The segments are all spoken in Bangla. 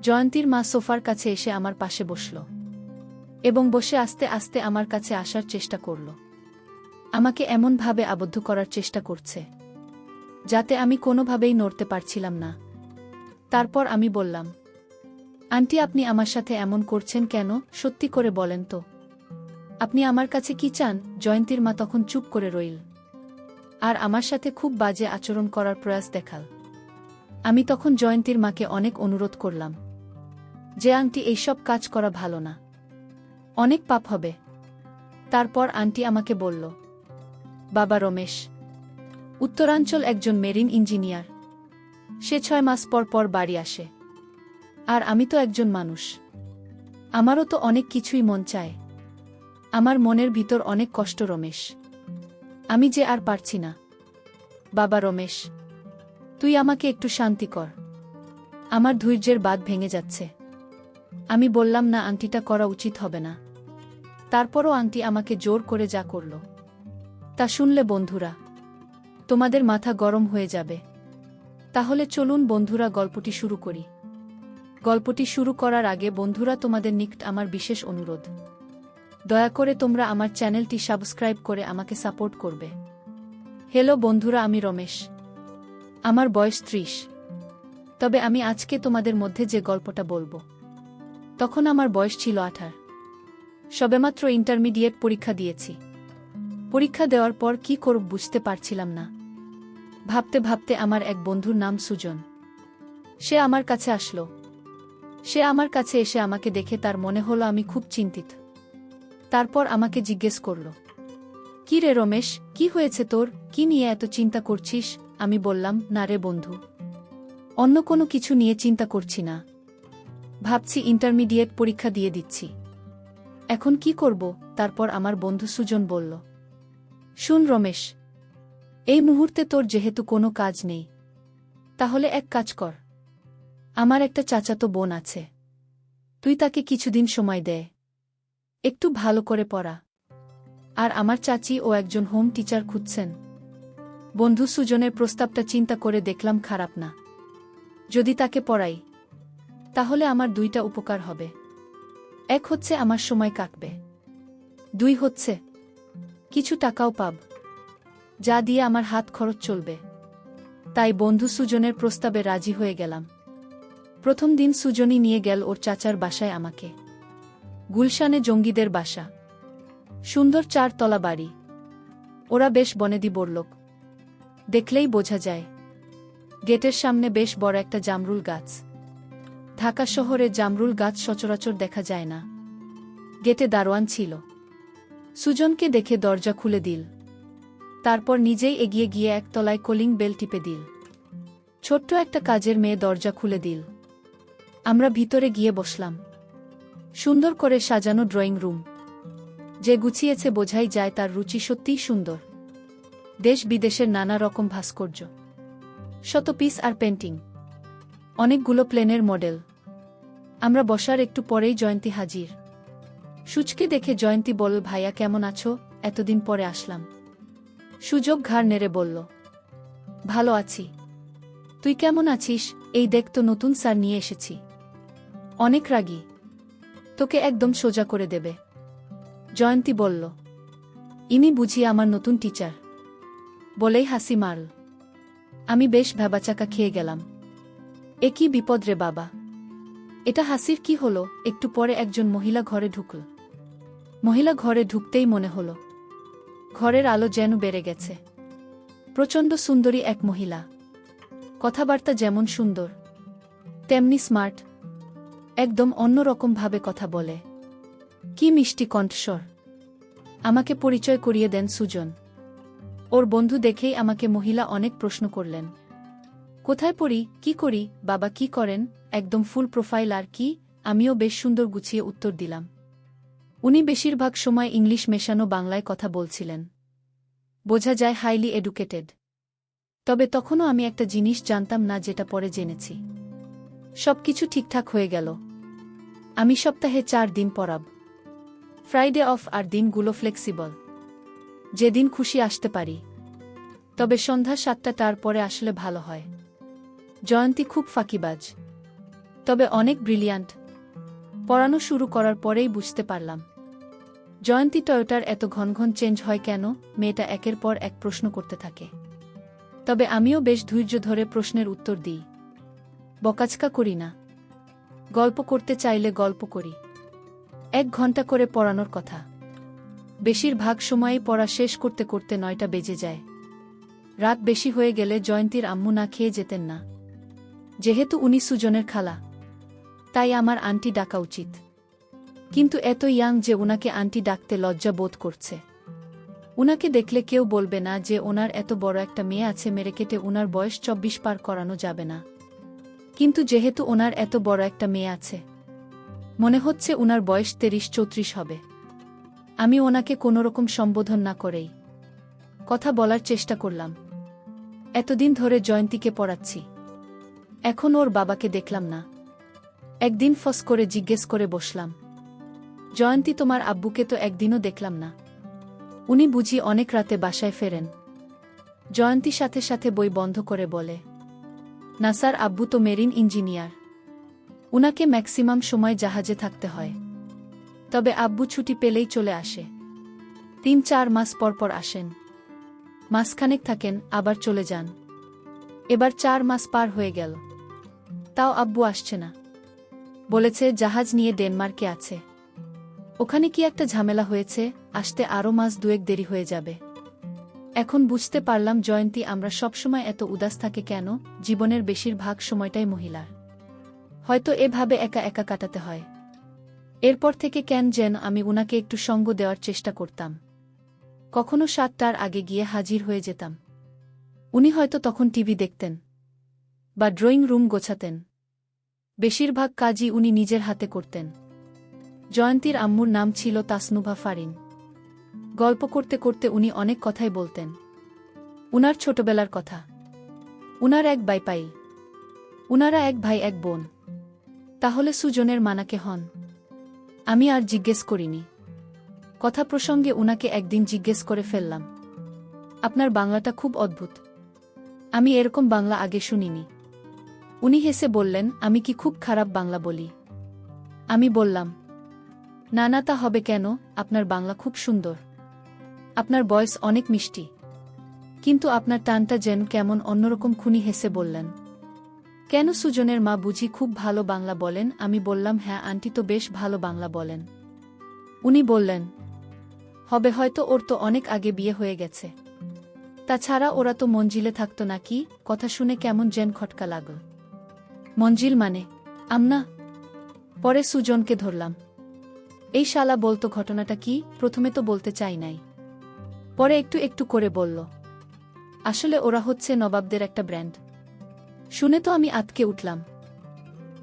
জয়ন্তীর মা সোফার কাছে এসে আমার পাশে বসল এবং বসে আস্তে আস্তে আমার কাছে আসার চেষ্টা করল। আমাকে এমনভাবে আবদ্ধ করার চেষ্টা করছে যাতে আমি কোনোভাবেই নড়তে পারছিলাম না। তারপর আমি বললাম, আন্টি, আপনি আমার সাথে এমন করছেন কেন? সত্যি করে বলেন তো, আপনি আমার কাছে কি চান? জয়ন্তীর মা তখন চুপ করে রইল আর আমার সাথে খুব বাজে আচরণ করার প্রয়াস দেখাল। আমি তখন জয়ন্তীর মাকে অনেক অনুরোধ করলাম যে, আন্টি, এইসব কাজ করা ভালো না, অনেক পাপ হবে। তারপর আন্টি আমাকে বলল, বাবা রমেশ উত্তরাঞ্চল একজন মেরিন ইঞ্জিনিয়ার, সে 6 মাস পর পর বাড়ি আসে। আর আমি তো একজন মানুষ, আমারও তো অনেক কিছুই মন চায়। আমার মনের ভিতর অনেক কষ্ট রমেশ, আমি যে আর পারছি না। বাবা রমেশ, তুই আমাকে একটু শান্তি কর, আমার ধৈর্যের বাঁধ ভেঙে যাচ্ছে। আমি বললাম, না, আন্টিটা করা উচিত হবে না। তারপরও আন্টি আমাকে জোর করে যা করল তা শুনলে বন্ধুরা তোমাদের মাথা গরম হয়ে যাবে। তাহলে চলুন বন্ধুরা, গল্পটি শুরু করি। গল্পটি শুরু করার আগে বন্ধুরা, তোমাদের নিকট আমার বিশেষ অনুরোধ, দয়া করে তোমরা আমার চ্যানেলটি সাবস্ক্রাইব করে আমাকে সাপোর্ট করবে। হ্যালো বন্ধুরা, আমি রমেশ, আমার বয়স 30। তবে আমি আজকে তোমাদের মধ্যে যে গল্পটা বলবো, তখন আমার বয়স ছিল 18। সবেমাত্র ইন্টারমিডিয়েট পরীক্ষা দিয়েছি। পরীক্ষা দেওয়ার পর কি করব বুঝতে পারছিলাম না। ভাবতে ভাবতে আমার এক বন্ধুর নাম সুজন, সে আমার কাছে আসলো। সে আমার কাছে এসে আমাকে দেখে তার মনে হলো আমি খুব চিন্তিত। তারপর আমাকে জিজ্ঞেস করল, কি রে রমেশ, কি হয়েছে তোর? কি নিয়ে এত চিন্তা করছিস? আমি বললাম, না রে বন্ধু, অন্য কোনো কিছু নিয়ে চিন্তা করছি না। ভাবছি ইন্টারমিডিয়েট পরীক্ষা দিয়ে দিচ্ছি, এখন কি করব? তারপর আমার বন্ধু সুজন বলল, শুন রমেশ, এই মুহূর্তে তোর যেহেতু কোনো কাজ নেই, তাহলে এক কাজ কর। আমার একটা চাচাতো বোন আছে, তুই তাকে কিছুদিন সময় দে, একটু ভালো করে পড়া। আর আমার চাচি ও একজন হোম টিচার খুঁজছেন। বন্ধু সুজনের প্রস্তাবটা চিন্তা করে দেখলাম খারাপ না। যদি তাকে পড়াই তাহলে আমার 2টা উপকার হবে। এক হচ্ছে আমার সময় কাটবে, 2 হচ্ছে কিছু টাকাও পাব, যা দিয়ে আমার হাত খরচ চলবে। তাই বন্ধু সুজনের প্রস্তাবে রাজি হয়ে গেলাম। প্রথম দিন সুজনই নিয়ে গেল ওর চাচার বাসায় আমাকে। গুলশানে জঙ্গিদের বাসা, সুন্দর 4 তলা বাড়ি। ওরা বেশ বনেদি বড়লোক, দেখলেই বোঝা যায়। গেটের সামনে বেশ বড় একটা জামরুল গাছ। ঢাকা শহরে জামরুল গাছ সচরাচর দেখা যায় না। গেটে দারোয়ান ছিল। সুজনকে দেখে দরজা খুলে দিল, তারপর নিজেই এগিয়ে গিয়ে 1 তলায় কলিং বেল টিপে দিল। ছোট্ট একটা কাজের মেয়ে দরজা খুলে দিল। আমরা ভিতরে গিয়ে বসলাম। সুন্দর করে সাজানো ড্রয়িং রুম, যে গুছিয়েছে বোঝাই যায় তার রুচি সত্যিই সুন্দর। দেশ বিদেশের নানা রকম ভাস্কর্য, শতপিস আর পেন্টিং, অনেকগুলো প্লেনের মডেল। আমরা বসার একটু পরেই জয়ন্তী হাজির। সুজকে দেখে জয়ন্তী বলল, ভাইয়া কেমন আছো? এতদিন পরে আসলাম। সুযোগ ঘাড় নেড়ে বলল, ভালো আছি, তুই কেমন আছিস? এই দেখ তো, নতুন স্যার নিয়ে এসেছি, অনেক রাগী, তোকে একদম সোজা করে দেবে। জয়ন্তী বলল, ইনি বুঝি আমার নতুন টিচার? বলেই হাসি মারল। আমি বেশ ভ্যাবাচাকা খেয়ে গেলাম। এ কি বিপদ রে বাবা, এটা হাসির কি হলো? একটু পরে একজন মহিলা ঘরে ঢুকল। মহিলা ঘরে ঢুকতেই মনে হলো ঘরের আলো যেন বেড়ে গেছে। প্রচণ্ড সুন্দরী এক মহিলা, কথাবার্তা যেমন সুন্দর তেমনি স্মার্ট, একদম অন্যরকমভাবে কথা বলে। কি মিষ্টি কণ্ঠস্বর। আমাকে পরিচয় করিয়ে দেন সুজন। ওর বন্ধু দেখেই আমাকে মহিলা অনেক প্রশ্ন করলেন। কোথায় পড়ি, কি করি, বাবা কি করেন, একদম ফুল প্রোফাইল। আর কি? আমিও বেশ সুন্দর গুছিয়ে উত্তর দিলাম। উনি বেশিরভাগ সময় ইংলিশ মেশানো বাংলায় কথা বলছিলেন। বোঝা যায় হাইলি এডুকেটেড। তবে তখনও আমি একটা জিনিস জানতাম না, যেটা পরে জেনেছি। সবকিছু ঠিকঠাক হয়ে গেল। আমি সপ্তাহে 4 দিন পড়াব, ফ্রাইডে অফ, আর দিনগুলো ফ্লেক্সিবল, যেদিন খুশি আসতে পারি। তবে সন্ধ্যা 7টার পরে আসলে ভালো হয়। জয়ন্তী খুব ফাঁকিবাজ। তবে অনেক ব্রিলিয়ান্ট। পড়ানো শুরু করার পরেই বুঝতে পারলাম জয়ন্তী টয়োটার এত ঘন ঘন চেঞ্জ হয় কেন। মেয়েটা একের পর এক প্রশ্ন করতে থাকে, তবে আমিও বেশ ধৈর্য ধরে প্রশ্নের উত্তর দিই। বকাচকা করি না, গল্প করতে চাইলে গল্প করি। 1 ঘন্টা করে পড়ানোর কথা, বেশিরভাগ সময়ই পড়া শেষ করতে করতে 9টা বেজে যায়। রাত বেশি হয়ে গেলে জয়ন্তীর আম্মু না খেয়ে যেতেন না। যেহেতু উনি সুজনের খালা, তাই আমার আন্টি ডাকা উচিত, কিন্তু এত ইয়াং যে উনাকে আন্টি ডাকতে লজ্জা বোধ করছে। উনাকে দেখলে কেউ বলবে না যে ওনার এত বড় একটা মেয়ে আছে, মেরে কেটে উনার বয়স 24 পার করানো যাবে না। কিন্তু যেহেতু ওনার এত বড় একটা মেয়ে আছে, মনে হচ্ছে উনার বয়স 33-34 হবে। আমি ওনাকে কোনোরকম সম্বোধন না করেই কথা বলার চেষ্টা করলাম। এতদিন ধরে জয়ন্তীকে পড়াচ্ছি, এখন ওর বাবাকে দেখলাম না। একদিন ফস করে জিজ্ঞেস করে বসলাম, জয়ন্তী, তোমার আব্বুকে তো একদিনও দেখলাম না। উনি বুঝি অনেক রাতে বাসায় ফেরেন? জয়ন্তী সাথে সাথে বই বন্ধ করে বলে, না স্যার, আব্বু তো মেরিন ইঞ্জিনিয়ার, উনাকে ম্যাক্সিমাম সময় জাহাজে থাকতে হয়। তবে আব্বু ছুটি পেলেই চলে আসে, 3-4 মাস পর পর আসেন, মাসখানেক থাকেন, আবার চলে যান। এবার 4 মাস পার হয়ে গেল, তাও আব্বু আসছে না। বলেছে জাহাজ নিয়ে ডেনমার্কে আছে, ওখানে কি একটা ঝামেলা হয়েছে, আসতে আরও মাস 2-1 দেরি হয়ে যাবে। এখন বুঝতে পারলাম জয়ন্তী আমরা সবসময় এত উদাস থাকে কেন। জীবনের বেশিরভাগ সময়টাই মহিলার হয়তো এভাবে একা একা কাটাতে হয়। এরপর থেকে কেন যেন আমি উনাকে একটু সঙ্গ দেওয়ার চেষ্টা করতাম। কখনো 7টার আগে গিয়ে হাজির হয়ে যেতাম। উনি হয়তো তখন টিভি দেখতেন বা ড্রয়িং রুম গোছাতেন। বেশিরভাগ কাজই উনি নিজের হাতে করতেন। জয়ন্তীর আম্মুর নাম ছিল তাসনুভা ফারিন। গল্প করতে করতে উনি অনেক কথাই বলতেন। উনার ছোটবেলার কথা, উনার এক বাইপাই, উনারা 1 ভাই 1 বোন। তাহলে সুজনের মানাকে হন? আমি আর জিজ্ঞেস করিনি। কথা প্রসঙ্গে উনাকে একদিন জিজ্ঞেস করে ফেললাম, আপনার বাংলাটা খুব অদ্ভুত, আমি এরকম বাংলা আগে শুনিনি। উনি হেসে বললেন, আমি কি খুব খারাপ বাংলা বলি? আমি বললাম, না না, তা হবে কেন, আপনার বাংলা খুব সুন্দর, আপনার ভয়েস অনেক মিষ্টি, কিন্তু আপনার টানটা যেন কেমন অন্যরকম। খুনি হেসে বললেন, কেন, সুজনের মা বুঝি খুব ভালো বাংলা বলেন? আমি বললাম, হ্যাঁ আন্টি তো বেশ ভালো বাংলা বলেন। উনি বললেন, হবে হয়তো, ওর তো অনেক আগে বিয়ে হয়ে গেছে। তাছাড়া ওরা তো মঞ্জিলে থাকতো নাকি? কথা শুনে কেমন যেন খটকা লাগল। মঞ্জিল মানে? আমনা? পরে সুজনকে ধরলাম, এই শালা বলতো ঘটনাটা কি। প্রথমে তো বলতে চাই নাই, পরে একটু একটু করে বলল, আসলে ওরা হচ্ছে নবাবদের একটা ব্র্যান্ড। শুনে তো আমি আতকে উঠলাম।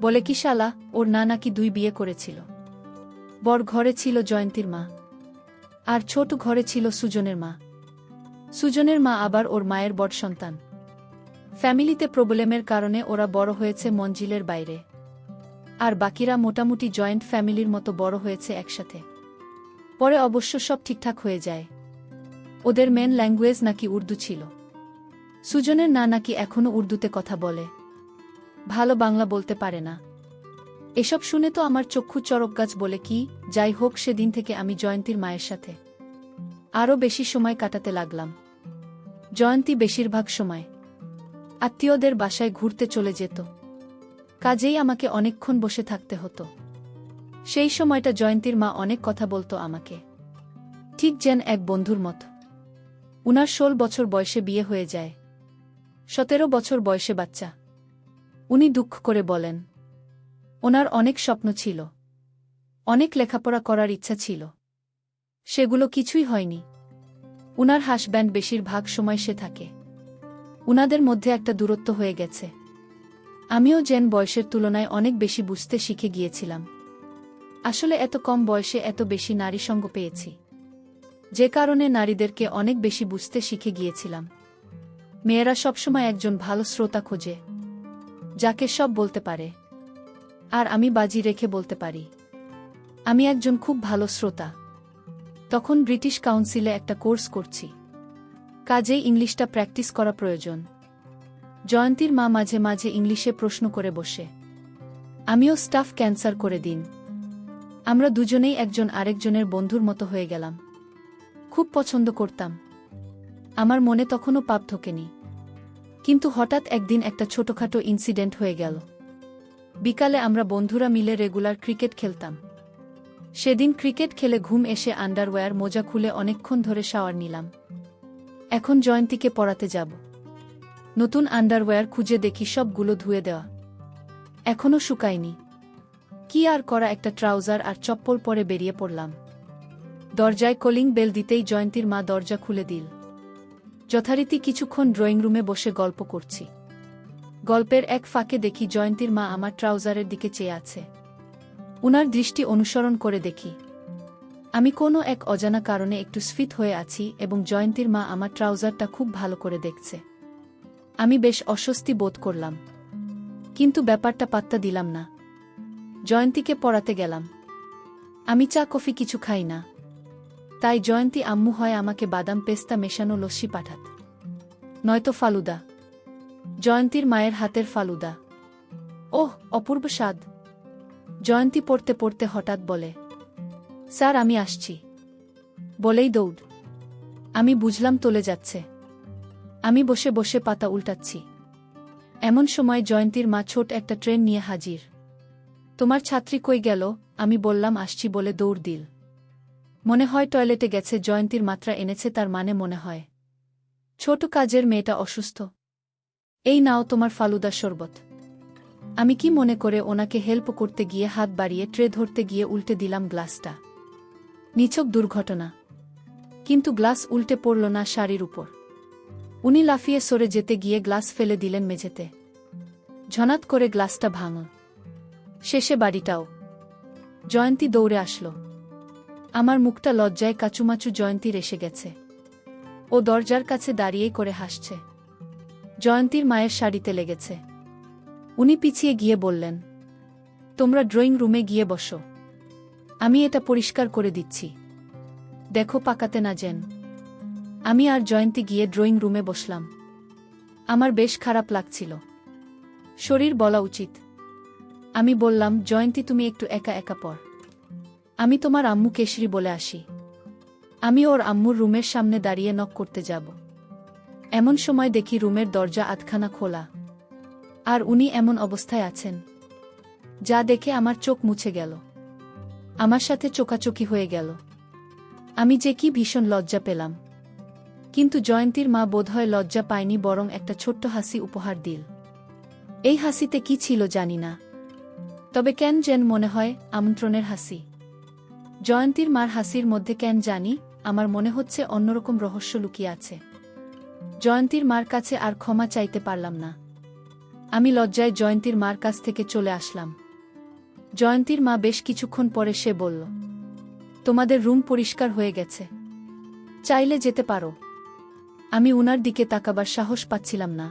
বলে কি শালা, ওর না নাকি 2 বিয়ে করেছিল। বড় ঘরে ছিল জয়ন্তীর মা, আর ছোট ঘরে ছিল সুজনের মা। সুজনের মা আবার ওর মায়ের বড় সন্তান। ফ্যামিলিতে প্রবলেমের কারণে ওরা বড় হয়েছে মঞ্জিলের বাইরে, আর বাকিরা মোটামুটি জয়েন্ট ফ্যামিলির মতো বড় হয়েছে একসাথে। পরে অবশ্য সব ঠিকঠাক হয়ে যায়। ওদের মেন ল্যাঙ্গুয়েজ নাকি উর্দু ছিল। সুজনের না নাকি এখনও উর্দুতে কথা বলে, ভালো বাংলা বলতে পারে না। এসব শুনে তো আমার চক্ষু চড়ক গাছ। বলে কি, যাই হোক, সেদিন থেকে আমি জয়ন্তীর মায়ের সাথে আরও বেশি সময় কাটাতে লাগলাম। জয়ন্তী বেশিরভাগ সময় আত্মীয়দের বাসায় ঘুরতে চলে যেত, কাজেই আমাকে অনেকক্ষণ বসে থাকতে হতো। সেই সময়টা জয়ন্তীর মা অনেক কথা বলতো আমাকে, ঠিক যেন এক বন্ধুর মতো। উনার 16 বছর বয়সে বিয়ে হয়ে যায়, 17 বছর বয়সে বাচ্চা। উনি দুঃখ করে বলেন, ওনার অনেক স্বপ্ন ছিল, অনেক লেখাপড়া করার ইচ্ছা ছিল, সেগুলো কিছুই হয়নি। উনার হাসব্যান্ড বেশিরভাগ সময় সে থাকে। উনাদের মধ্যে একটা দূরত্ব হয়ে গেছে। আমিও যেন বয়সের তুলনায় অনেক বেশি বুঝতে শিখে গিয়েছিলাম। আসলে এত কম বয়সে এত বেশি নারী সঙ্গ পেয়েছি, যে কারণে নারীদেরকে অনেক বেশি বুঝতে শিখে গিয়েছিলাম। মেয়েরা সবসময় একজন ভালো শ্রোতা খোঁজে, যাকে সব বলতে পারে, আর আমি বাজি রেখে বলতে পারি আমি একজন খুব ভালো শ্রোতা। তখন ব্রিটিশ কাউন্সিলে একটা কোর্স করছি, কাজেই ইংলিশটা প্র্যাকটিস করা প্রয়োজন। জয়ন্তীর মা মাঝে মাঝে ইংলিশে প্রশ্ন করে বসে, আমিও স্টাফ ক্যান্সার করে দিন। আমরা দুজনেই একজন আরেকজনের বন্ধুর মতো হয়ে গেলাম। খুব পছন্দ করতাম। আমার মনে তখনও পাপ ঢোকেনি। কিন্তু হঠাৎ একদিন একটা ছোটখাটো ইনসিডেন্ট হয়ে গেল। বিকালে আমরা বন্ধুরা মিলে রেগুলার ক্রিকেট খেলতাম। সেদিন ক্রিকেট খেলে ঘুম এসে আন্ডারওয়্যার মোজা খুলে অনেকক্ষণ ধরে শাওয়ার নিলাম। এখন জয়ন্তীকে পড়াতে যাব। নতুন আন্ডারওয়্যার খুঁজে দেখি সবগুলো ধুয়ে দেওয়া, এখনও শুকায়নি। কি আর করা, একটা ট্রাউজার আর চপ্পল পরে বেরিয়ে পড়লাম। দরজায় কলিং বেল দিতেই জয়ন্তীর মা দরজা খুলে দিল। যথারীতি কিছুক্ষণ ড্রয়িং রুমে বসে গল্প করছি। গল্পের এক ফাঁকে দেখি জয়ন্তীর মা আমার ট্রাউজারের দিকে চেয়ে আছে। উনার দৃষ্টি অনুসরণ করে দেখি আমি কোনো এক অজানা কারণে একটু স্ফীত হয়ে আছি এবং জয়ন্তীর মা আমার ট্রাউজারটা খুব ভালো করে দেখছে। আমি বেশ অস্বস্তি বোধ করলাম, কিন্তু ব্যাপারটা পাত্তা দিলাম না। জয়ন্তীকে পড়াতে গেলাম। আমি চা কফি কিছু খাই না, তাই জয়ন্তী আম্মু হয় আমাকে বাদাম পেস্তা মেশানো লস্যি পাঠাত, নয়তো ফালুদা। জয়ন্তীর মায়ের হাতের ফালুদা, ওহ অপূর্ব স্বাদ। জয়ন্তী পড়তে পড়তে হঠাৎ বলে, স্যার আমি আসছি, বলেই দৌড়। আমি বুঝলাম তোলে যাচ্ছে। আমি বসে বসে পাতা উল্টাচ্ছি। এমন সময় জয়ন্তীর মা ছোট একটা ট্রেন নিয়ে হাজির। তোমার ছাত্রী কই গেল? আমি বললাম আসছি বলে দৌড় দিল। মনে হয় টয়লেটে গেছে। জয়ন্তীর মাত্রা এনেছে, তার মানে মনে হয় ছোট কাজের মেয়েটা অসুস্থ। এই নাও তোমার ফালুদা শরবত। আমি কি মনে করে ওনাকে হেল্প করতে গিয়ে হাত বাড়িয়ে ট্রে ধরতে গিয়ে উল্টে দিলাম গ্লাসটা। নিছক দুর্ঘটনা, কিন্তু গ্লাস উল্টে পড়ল না শাড়ির উপর। উনি লাফিয়ে সরে যেতে গিয়ে গ্লাস ফেলে দিলেন মেঝেতে। ঝনাত করে গ্লাসটা ভাঙল, শেষে বাড়িটাও। জয়ন্তী দৌড়ে আসলো। আমার মুখটা লজ্জায় কাচুমাচু। জয়ন্তীর এসে গেছে। ও দরজার কাছে দাঁড়িয়েই করে হাসছে। জয়ন্তীর মায়ের শাড়িতে লেগেছে। উনি পিছিয়ে গিয়ে বললেন, তোমরা ড্রয়িং রুমে গিয়ে বসো, আমি এটা পরিষ্কার করে দিচ্ছি, দেখো পাকাতে না যেন। আমি আর জয়ন্তী গিয়ে ড্রয়িং রুমে বসলাম। আমার বেশ খারাপ লাগছিল, শরীর বলা উচিত। আমি বললাম, জয়ন্তী তুমি একটু একা একা পড়, আমি তোমার আম্মু কেশরী বলে আসি। আমি ওর আম্মুর রুমের সামনে দাঁড়িয়ে নক করতে যাব। এমন সময় দেখি রুমের দরজা আধখানা খোলা, আর উনি এমন অবস্থায় আছেন যা দেখে আমার চোখ মুছে গেল। আমার সাথে চোকাচোকি হয়ে গেল। আমি যে কি ভীষণ লজ্জা পেলাম। কিন্তু জয়ন্তীর মা বোধহয় লজ্জা পায়নি, বরং একটা ছোট্ট হাসি উপহার দিল। এই হাসিতে কি ছিল জানি না, তবে কেন যেন মনে হয় আমন্ত্রণের হাসি। জয়ন্তীর মার হাসির মধ্যে কেন জানি আমার মনে হচ্ছে অন্যরকম রহস্য লুকিয়ে আছে। জয়ন্তীর মার কাছে আর ক্ষমা চাইতে পারলাম না। আমি লজ্জায় জয়ন্তীর মার কাছ থেকে চলে আসলাম। জয়ন্তীর মা বেশ কিছুক্ষণ পরে সে বলল, তোমাদের রুম পরিষ্কার হয়ে গেছে, চাইলে যেতে পারো। আমি উনার দিকে তাকাবার সাহস পাচ্ছিলাম না।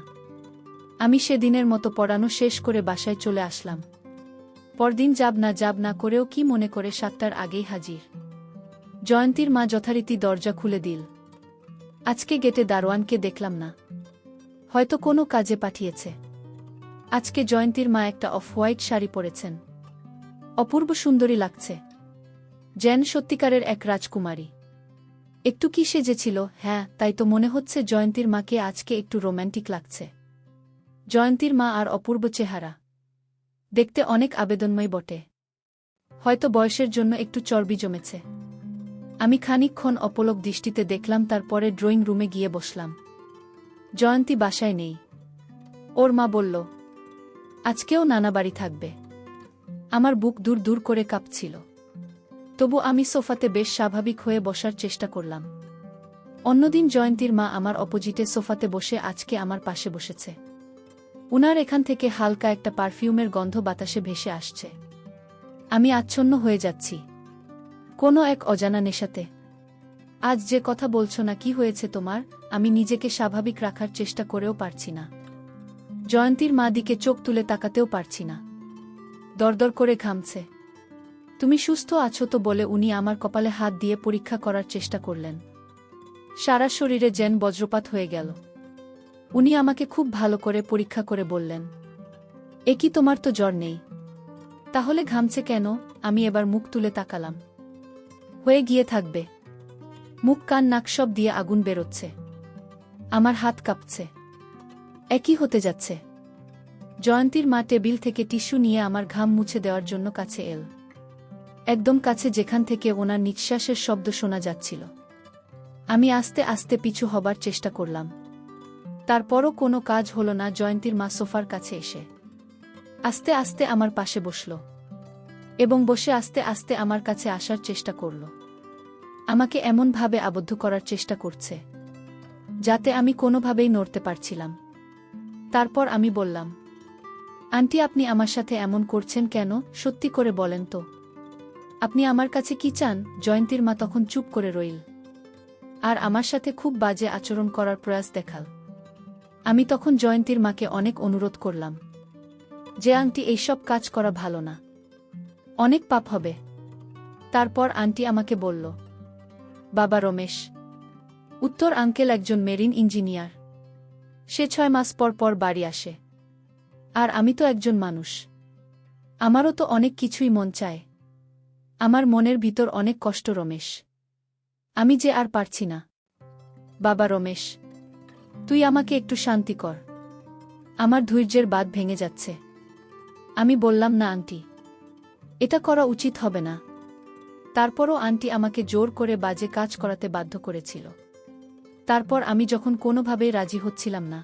আমি সেদিনের মতো পড়ানো শেষ করে বাসায় চলে আসলাম। পরদিন যাব না করেও কি মনে করে 7টার আগেই হাজির। জয়ন্তীর মা যথারীতি দরজা খুলে দিল। আজকে গেটে দারোয়ানকে দেখলাম না, হয়তো কোনো কাজে পাঠিয়েছে। আজকে জয়ন্তীর মা একটা অফ হোয়াইট শাড়ি পরেছেন, অপূর্ব সুন্দরী লাগছে, যেন সত্যিকারের এক রাজকুমারী। একটু কি সেজেছিল? হ্যাঁ, তাই তো মনে হচ্ছে জয়ন্তীর মাকে আজকে একটু রোম্যান্টিক লাগছে। জয়ন্তীর মা আর অপূর্ব চেহারা, দেখতে অনেক আবেদনময় বটে। হয়তো বয়সের জন্য একটু চর্বি জমেছে। আমি খানিকক্ষণ অপলক দৃষ্টিতে দেখলাম, তারপরে ড্রয়িং রুমে গিয়ে বসলাম। জয়ন্তী বাসায় নেই। ওর মা বলল, আজকেও নানা বাড়ি থাকবে। আমার বুক দূর দূর করে কাঁপছিল। তবু আমি সোফাতে বেশ স্বাভাবিক হয়ে বসার চেষ্টা করলাম। অন্যদিন জয়ন্তীর মা আমার অপোজিটে সোফাতে বসে, আজকে আমার পাশে বসেছে। উনার এখান থেকে হালকা একটা পারফিউমের গন্ধ বাতাসে ভেসে আসছে। আমি আচ্ছন্ন হয়ে যাচ্ছি কোনো এক অজানা নেশাতে। আজ যে কথা বলছো না, কি হয়েছে তোমার? আমি নিজেকে স্বাভাবিক রাখার চেষ্টা করেও পারছি না। জয়ন্তীর মা দিকে চোখ তুলে তাকাতেও পারছি না, দরদর করে ঘামছে। তুমি সুস্থ আছো তো বলে উনি আমার কপালে হাত দিয়ে পরীক্ষা করার চেষ্টা করলেন। সারা শরীরে যেন বজ্রপাত হয়ে গেল। উনি আমাকে খুব ভালো করে পরীক্ষা করে বললেন, এ কি, তোমার তো জ্বর নেই, তাহলে ঘামছে কেন? আমি এবার মুখ তুলে তাকালাম। হয়ে গিয়ে থাকবে। মুখ কান নাক সব দিয়ে আগুন বেরোচ্ছে। আমার হাত কাঁপছে। একই হতে যাচ্ছে। জয়ন্তীর মা টেবিল থেকে টিস্যু নিয়ে আমার ঘাম মুছে দেওয়ার জন্য কাছে এল। একদম কাছে, যেখান থেকে ওনার নিঃশ্বাসের শব্দ শোনা যাচ্ছিল। আমি আস্তে আস্তে পিছু হবার চেষ্টা করলাম। তারপরও কোনো কাজ হলো না। জয়ন্তীর মা সোফার কাছে এসে আস্তে আস্তে আমার পাশে বসল এবং বসে আস্তে আস্তে আমার কাছে আসার চেষ্টা করল। আমাকে এমনভাবে আবদ্ধ করার চেষ্টা করছে যাতে আমি কোনোভাবেই নড়তে পারছিলাম। তারপর আমি বললাম, আন্টি, আপনি আমার সাথে এমন করছেন কেন? সত্যি করে বলেন তো, আপনি আমার কাছে কি চান? জয়ন্তীর মা তখন চুপ করে রইল আর আমার সাথে খুব বাজে আচরণ করার প্রয়াস দেখাল। আমি তখন জয়ন্তীর মাকে অনেক অনুরোধ করলাম যে, আন্টি, এইসব কাজ করা ভালো না, অনেক পাপ হবে। তারপর আন্টি আমাকে বলল, বাবা রমেশ। উত্তর, আঙ্কেল একজন মেরিন ইঞ্জিনিয়ার। সে 6 মাস পর পর বাড়ি আসে। আর আমি তো একজন মানুষ, আমারও তো অনেক কিছুই মন চায়। আমার মনের ভিতর অনেক কষ্ট রমেশ, আমি যে আর পারছি না। বাবা রমেশ, তুই আমাকে একটু শান্তি কর, আমার ধৈর্যের বাঁধ ভেঙে যাচ্ছে। আমি বললাম, না আন্টি, এটা করা উচিত হবে না। তারপরও আন্টি আমাকে জোর করে বাজে কাজ করাতে বাধ্য করেছিল। তারপর আমি যখন কোনোভাবেই রাজি হচ্ছিলাম না,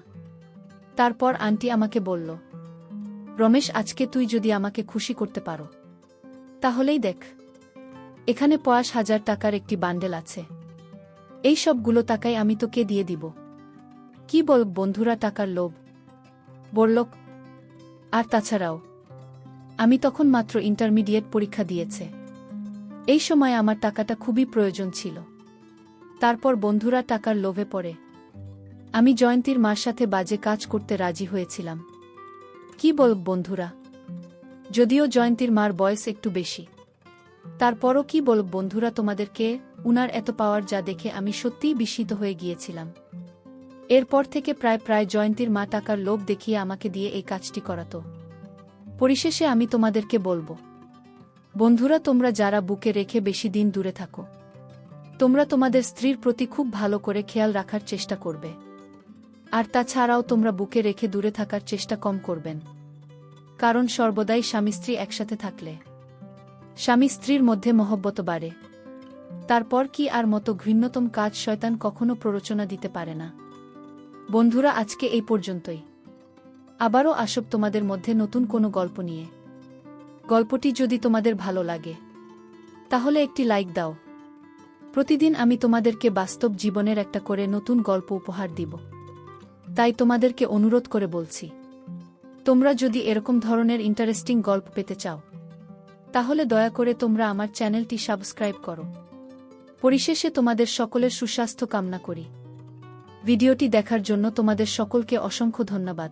তারপর আন্টি আমাকে বলল, রমেশ, আজকে তুই যদি আমাকে খুশি করতে পারো তাহলেই দেখ, এখানে 50,000 টাকার একটি বান্ডেল আছে। এই সবগুলো টাকাই আমি তোকে দিয়ে দিব। কি বল বন্ধুরা, টাকার লোভ বড়লোক। আর তাছাড়াও আমি তখন মাত্র ইন্টারমিডিয়েট পরীক্ষা দিয়েছে। এই সময় আমার টাকাটা খুবই প্রয়োজন ছিল। তারপর বন্ধুরা টাকার লোভে পড়ে আমি জয়ন্তীর মার সাথে বাজে কাজ করতে রাজি হয়েছিলাম। কি বল বন্ধুরা, যদিও জয়ন্তীর মার বয়স একটু বেশি, তারপরও কি বল বন্ধুরা তোমাদেরকে, উনার এত পাওয়ার যা দেখে আমি সত্যিই বিস্মিত হয়ে গিয়েছিলাম। এরপর থেকে প্রায় জয়ন্তীর মা টাকার লোভ দেখিয়ে আমাকে দিয়ে এই কাজটি করাতো। পরিশেষে আমি তোমাদেরকে বলবো, বন্ধুরা, তোমরা যারা বুকে রেখে বেশি দিন দূরে থাকো, তোমরা তোমাদের স্ত্রীর প্রতি খুব ভালো করে খেয়াল রাখার চেষ্টা করবে। আর তাছাড়াও তোমরা বুকে রেখে দূরে থাকার চেষ্টা কম করবেন, কারণ সর্বদাই স্বামী স্ত্রী একসাথে থাকলে স্বামী স্ত্রীর মধ্যে মহব্বত বাড়ে। তারপর কি আর মতো ঘৃণ্যতম কাজ শয়তান কখনো প্ররোচনা দিতে পারে না। বন্ধুরা, আজকে এই পর্যন্তই। আবারও আসব তোমাদের মধ্যে নতুন কোনো গল্প নিয়ে। গল্পটি যদি তোমাদের ভালো লাগে তাহলে একটি লাইক দাও। প্রতিদিন আমি তোমাদেরকে বাস্তব জীবনের একটা করে নতুন গল্প উপহার দিব। তাই তোমাদেরকে অনুরোধ করে বলছি, তোমরা যদি এরকম ধরনের ইন্টারেস্টিং গল্প পেতে চাও তাহলে দয়া করে তোমরা আমার চ্যানেলটি সাবস্ক্রাইব করো। পরিশেষে তোমাদের সকলের সুস্বাস্থ্য কামনা করি। ভিডিওটি দেখার জন্য তোমাদের সকলকে অসংখ্য ধন্যবাদ।